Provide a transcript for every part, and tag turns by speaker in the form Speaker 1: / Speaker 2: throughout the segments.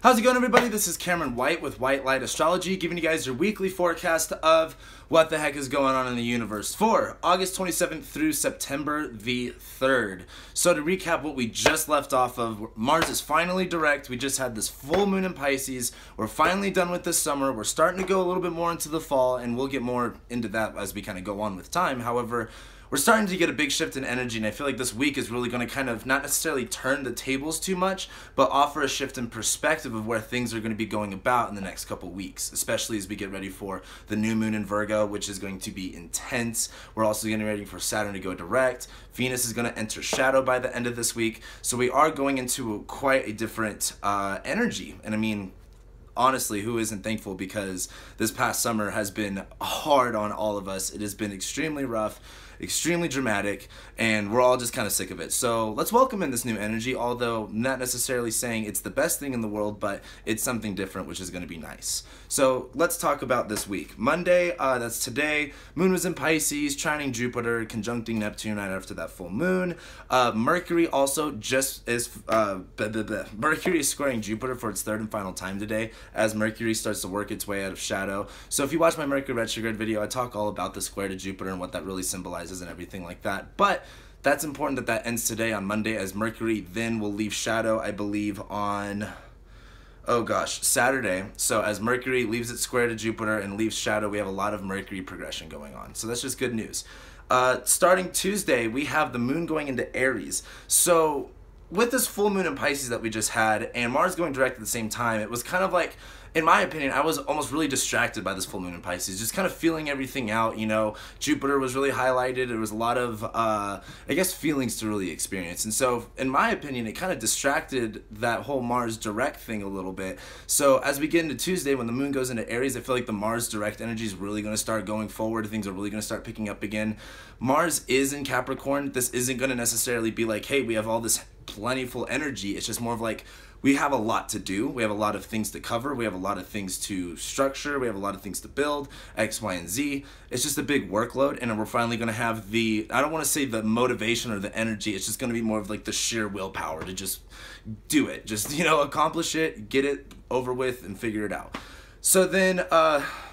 Speaker 1: How's it going, everybody? This is Cameron White with White Light Astrology, giving you guys your weekly forecast of what the heck is going on in the universe for August 27th through September the 3rd. So to recap what we just left off of, Mars is finally direct. We just had this full moon in Pisces. We're finally done with this summer. We're starting to go a little bit more into the fall, and we'll get more into that as we kind of go on with time. However, we're starting to get a big shift in energy, and I feel like this week is really going to kind of not necessarily turn the tables too much, but offer a shift in perspective of where things are going to be going about in the next couple weeks, especially as we get ready for the new moon in Virgo, which is going to be intense. We're also getting ready for Saturn to go direct. Venus is going to enter shadow by the end of this week, so we are going into quite a different energy. And I mean, honestly, who isn't thankful, because this past summer has been hard on all of us. It has been extremely rough, extremely dramatic, and we're all just kind of sick of it. So let's welcome in this new energy, although not necessarily saying it's the best thing in the world, but it's something different, which is going to be nice. So let's talk about this week. Monday, that's today, moon was in Pisces, trining Jupiter, conjuncting Neptune right after that full moon. Mercury also just is, Mercury is squaring Jupiter for its third and final time today, as Mercury starts to work its way out of shadow. So if you watch my Mercury retrograde video, I talk all about the square to Jupiter and what that really symbolizes and everything like that. But that's important that that ends today on Monday, as Mercury then will leave shadow, I believe, on, oh gosh, Saturday. So as Mercury leaves its square to Jupiter and leaves shadow, we have a lot of Mercury progression going on. So that's just good news. Starting Tuesday, we have the moon going into Aries. So with this full moon in Pisces that we just had, and Mars going direct at the same time, it was kind of like, in my opinion, I was almost really distracted by this full moon in Pisces, just kind of feeling everything out. You know, Jupiter was really highlighted. There was a lot of, I guess, feelings to really experience. And so, in my opinion, it kind of distracted that whole Mars direct thing a little bit. So as we get into Tuesday, when the moon goes into Aries, I feel like the Mars direct energy is really going to start going forward. Things are really going to start picking up again. Mars is in Capricorn. This isn't going to necessarily be like, hey, we have all this plentiful energy. It's just more of like, we have a lot to do. We have a lot of things to cover. We have a lot of things to structure. We have a lot of things to build, X, Y, and Z. It's just a big workload, and we're finally going to have the, I don't want to say the motivation or the energy. It's just going to be more of like the sheer willpower to just do it. Just, you know, accomplish it, get it over with, and figure it out. So then,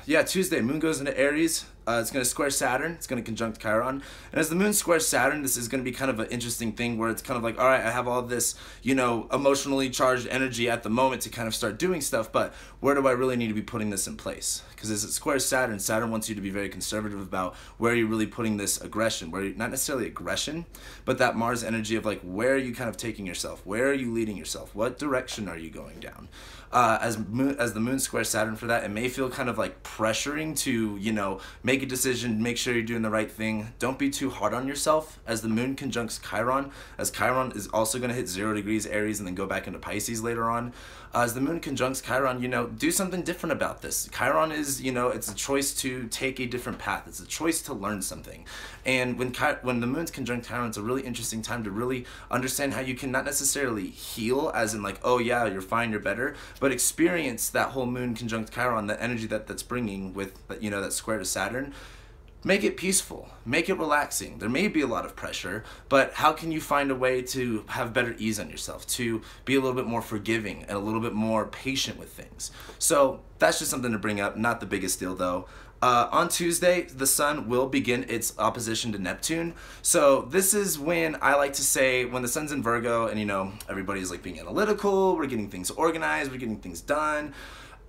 Speaker 1: yeah, Tuesday, moon goes into Aries. It's going to square Saturn. It's going to conjunct Chiron. And as the moon squares Saturn, this is going to be kind of an interesting thing where it's kind of like, all right, I have all this, you know, emotionally charged energy at the moment to kind of start doing stuff, but where do I really need to be putting this in place? Because as it squares Saturn, Saturn wants you to be very conservative about where you're really putting this aggression, where you're, not necessarily aggression, but that Mars energy of like, where are you kind of taking yourself? Where are you leading yourself? What direction are you going down? As the moon squares Saturn for that, it may feel kind of like pressuring to, you know, make a decision, make sure you're doing the right thing. Don't be too hard on yourself, as the moon conjuncts Chiron, as Chiron is also going to hit 0 degrees Aries and then go back into Pisces later on. As the moon conjuncts Chiron, you know, do something different about this. Chiron is, you know, it's a choice to take a different path. It's a choice to learn something. And when the moon's conjunct Chiron, it's a really interesting time to really understand how you can not necessarily heal, as in like, oh yeah, you're fine, you're better, but experience that whole moon conjunct Chiron, the energy that's bringing with, you know, that square to Saturn. Make it peaceful, make it relaxing. There may be a lot of pressure, but how can you find a way to have better ease on yourself, to be a little bit more forgiving and a little bit more patient with things? So that's just something to bring up, not the biggest deal though. On Tuesday, the sun will begin its opposition to Neptune. So this is when I like to say, when the sun's in Virgo and, you know, everybody's like being analytical, we're getting things organized, we're getting things done.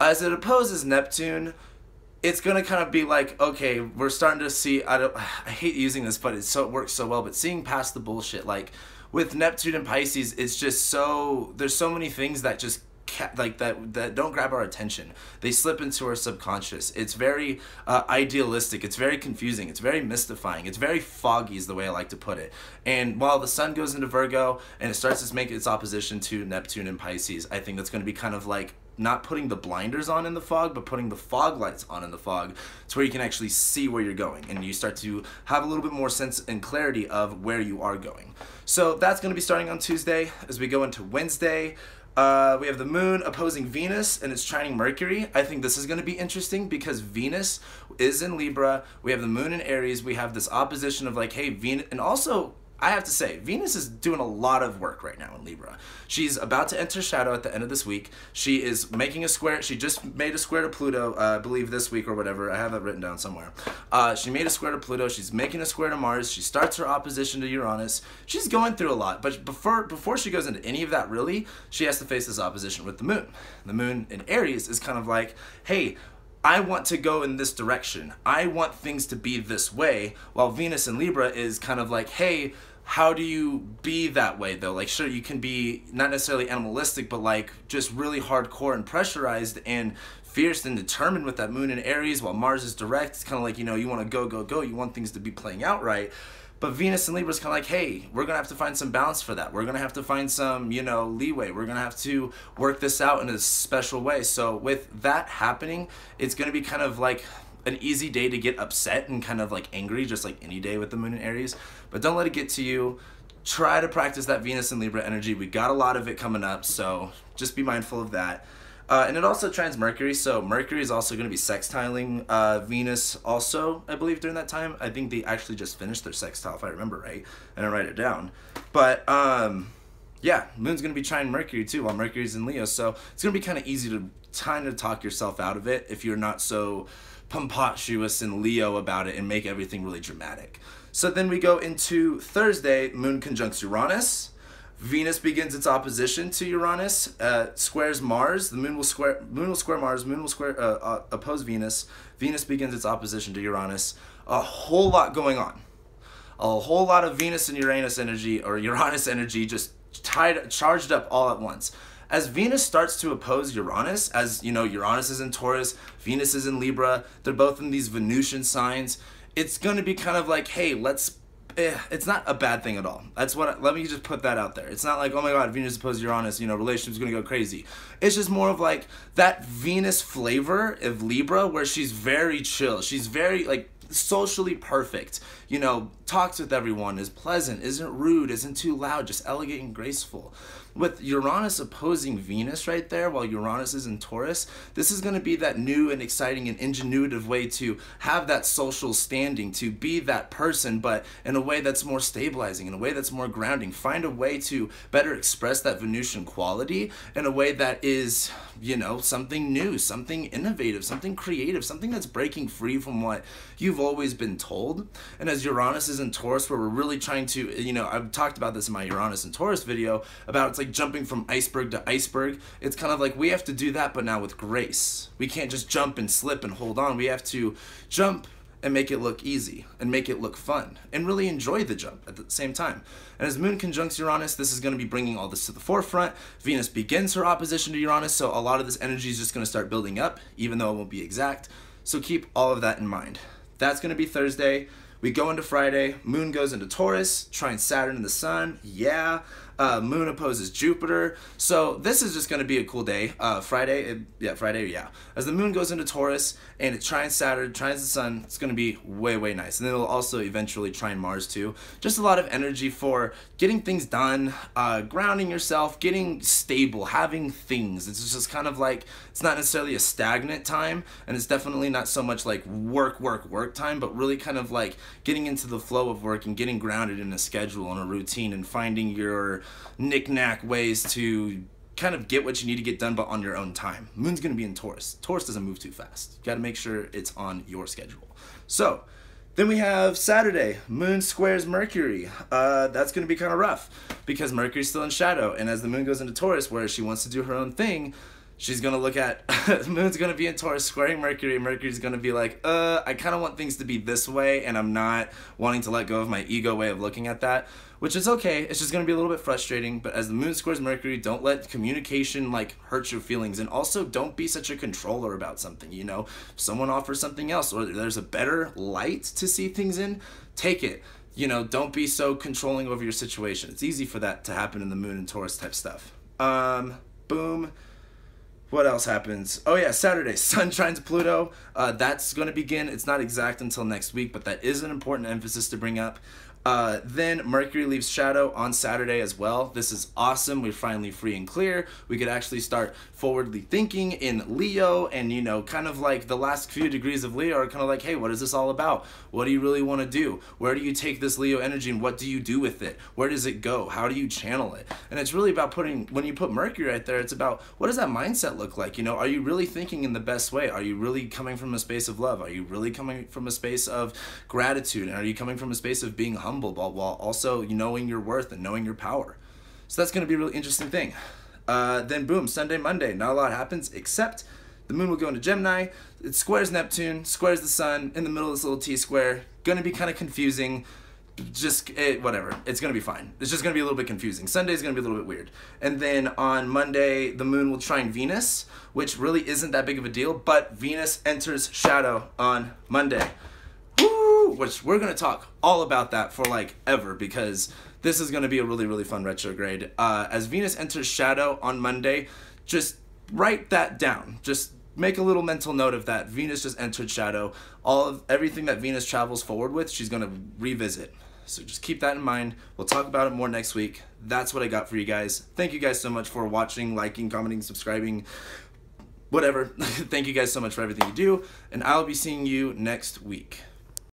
Speaker 1: As it opposes Neptune, it's going to kind of be like, okay, we're starting to see, I hate using this, but it works so well, but seeing past the bullshit. Like with Neptune and Pisces, it's just so, there's so many things that just like that don't grab our attention. They slip into our subconscious. It's very idealistic. It's very confusing. It's very mystifying. It's very foggy is the way I like to put it. And while the sun goes into Virgo and it starts to make its opposition to Neptune and Pisces, I think that's going to be kind of like not putting the blinders on in the fog, but putting the fog lights on in the fog to where you can actually see where you're going, and you start to have a little bit more sense and clarity of where you are going. So that's going to be starting on Tuesday. As we go into Wednesday, we have the moon opposing Venus, and it's trining Mercury. I think this is going to be interesting because Venus is in Libra. We have the moon in Aries. We have this opposition of like, hey, Venus, and also I have to say, Venus is doing a lot of work right now in Libra. She's about to enter shadow at the end of this week. She is making a square. She just made a square to Pluto, I believe this week or whatever. I have that written down somewhere. She made a square to Pluto. She's making a square to Mars. She starts her opposition to Uranus. She's going through a lot. But before she goes into any of that, really, she has to face this opposition with the moon. The moon in Aries is kind of like, hey, I want to go in this direction. I want things to be this way. While Venus in Libra is kind of like, hey, how do you be that way though? Like, sure, you can be not necessarily animalistic, but like just really hardcore and pressurized and fierce and determined with that moon in Aries, while Mars is direct. It's kind of like, you know, you want to go, go, go. You want things to be playing out right. But Venus in Libra is kind of like, hey, we're going to have to find some balance for that. We're going to have to find some, you know, leeway. We're going to have to work this out in a special way. So with that happening, it's going to be kind of like an easy day to get upset and kind of like angry, just like any day with the moon in Aries. But don't let it get to you. Try to practice that Venus and Libra energy. We got a lot of it coming up, so just be mindful of that. And it also trines Mercury, so Mercury is also going to be sextiling Venus also, I believe, during that time. I think they actually just finished their sextile, if I remember right. I didn't write it down. But, yeah, Moon's going to be trining Mercury, too, while Mercury's in Leo. So it's going to be kind of easy to kind of talk yourself out of it if you're not so pomposous and Leo about it and make everything really dramatic. So then we go into Thursday, Moon conjuncts Uranus. Venus begins its opposition to Uranus, squares Mars. The Moon will square Mars. Moon will square oppose Venus. Venus begins its opposition to Uranus. A whole lot going on. A whole lot of Venus and Uranus energy, or Uranus energy, just charged up all at once. As Venus starts to oppose Uranus, as you know, Uranus is in Taurus, Venus is in Libra. They're both in these Venusian signs. It's going to be kind of like, hey, it's not a bad thing at all. Let me just put that out there. It's not like, oh my god, Venus opposed Uranus, you know, relationship's gonna go crazy. It's just more of like that Venus flavor of Libra where she's very chill. She's very like socially perfect, you know, talks with everyone, is pleasant, isn't rude, isn't too loud, just elegant and graceful. With Uranus opposing Venus right there, while Uranus is in Taurus, this is going to be that new and exciting and ingenuitive way to have that social standing, to be that person, but in a way that's more stabilizing, in a way that's more grounding. Find a way to better express that Venusian quality in a way that is, you know, something new, something innovative, something creative, something that's breaking free from what you've always been told. And as Uranus is in Taurus, where we're really trying to, you know, I've talked about this in my Uranus and Taurus video about it's like jumping from iceberg to iceberg. It's kind of like we have to do that, but now with grace. We can't just jump and slip and hold on. We have to jump and make it look easy and make it look fun and really enjoy the jump at the same time. And as Moon conjuncts Uranus, this is going to be bringing all this to the forefront. Venus begins her opposition to Uranus, so a lot of this energy is just going to start building up, even though it won't be exact. So keep all of that in mind. That's going to be Thursday. We go into Friday. Moon goes into Taurus, trines Saturn and the Sun. Yeah. Moon opposes Jupiter. So this is just going to be a cool day. Friday. As the Moon goes into Taurus and it trines Saturn, trines the Sun, it's going to be way, way nice. And then it'll also eventually trine Mars too. Just a lot of energy for getting things done, grounding yourself, getting stable, having things. It's just kind of like, it's not necessarily a stagnant time, and it's definitely not so much like work time, but really kind of like getting into the flow of work and getting grounded in a schedule and a routine and finding your knick-knack ways to kind of get what you need to get done, but on your own time. Moon's going to be in Taurus. Taurus doesn't move too fast. You got to make sure it's on your schedule. So then we have Saturday. Moon squares Mercury. That's going to be kind of rough because Mercury's still in shadow, and as the Moon goes into Taurus, where she wants to do her own thing, she's going to look at, the Moon's going to be in Taurus squaring Mercury. Mercury's going to be like, I kind of want things to be this way, and I'm not wanting to let go of my ego way of looking at that, which is okay. It's just going to be a little bit frustrating, but as the Moon squares Mercury, don't let communication like hurt your feelings, and also don't be such a controller about something, you know? If someone offers something else, or there's a better light to see things in, take it. You know, don't be so controlling over your situation. It's easy for that to happen in the Moon and Taurus type stuff. Boom. What else happens? Oh yeah, Saturday, Sun trines Pluto. That's going to begin. It's not exact until next week, but that is an important emphasis to bring up. Then Mercury leaves shadow on Saturday as well. This is awesome. We're finally free and clear. We could actually start forwardly thinking in Leo, and you know, kind of like the last few degrees of Leo are kind of like, hey, what is this all about? What do you really want to do? Where do you take this Leo energy and what do you do with it? Where does it go? How do you channel it? And it's really about when you put Mercury right there, it's about what does that mindset look like? You know, are you really thinking in the best way? Are you really coming from a space of love? Are you really coming from a space of gratitude? And are you coming from a space of being humble while also knowing your worth and knowing your power? So that's going to be a really interesting thing. Then boom, Sunday, Monday, not a lot happens except the moon will go into Gemini. It squares Neptune, squares the sun in the middle of this little T-square. Going to be kind of confusing. Whatever. It's going to be fine. It's just going to be a little bit confusing. Sunday's going to be a little bit weird. And then on Monday, the moon will trine Venus, which really isn't that big of a deal, but Venus enters shadow on Monday. Woo! Which we're going to talk all about that for like ever, because this is going to be a really, really fun retrograde. As Venus enters shadow on Monday, just write that down. Just make a little mental note of that. Venus just entered shadow. Everything that Venus travels forward with, she's going to revisit. So just keep that in mind. We'll talk about it more next week. That's what I got for you guys. Thank you guys so much for watching, liking, commenting, subscribing, whatever. Thank you guys so much for everything you do, and I'll be seeing you next week.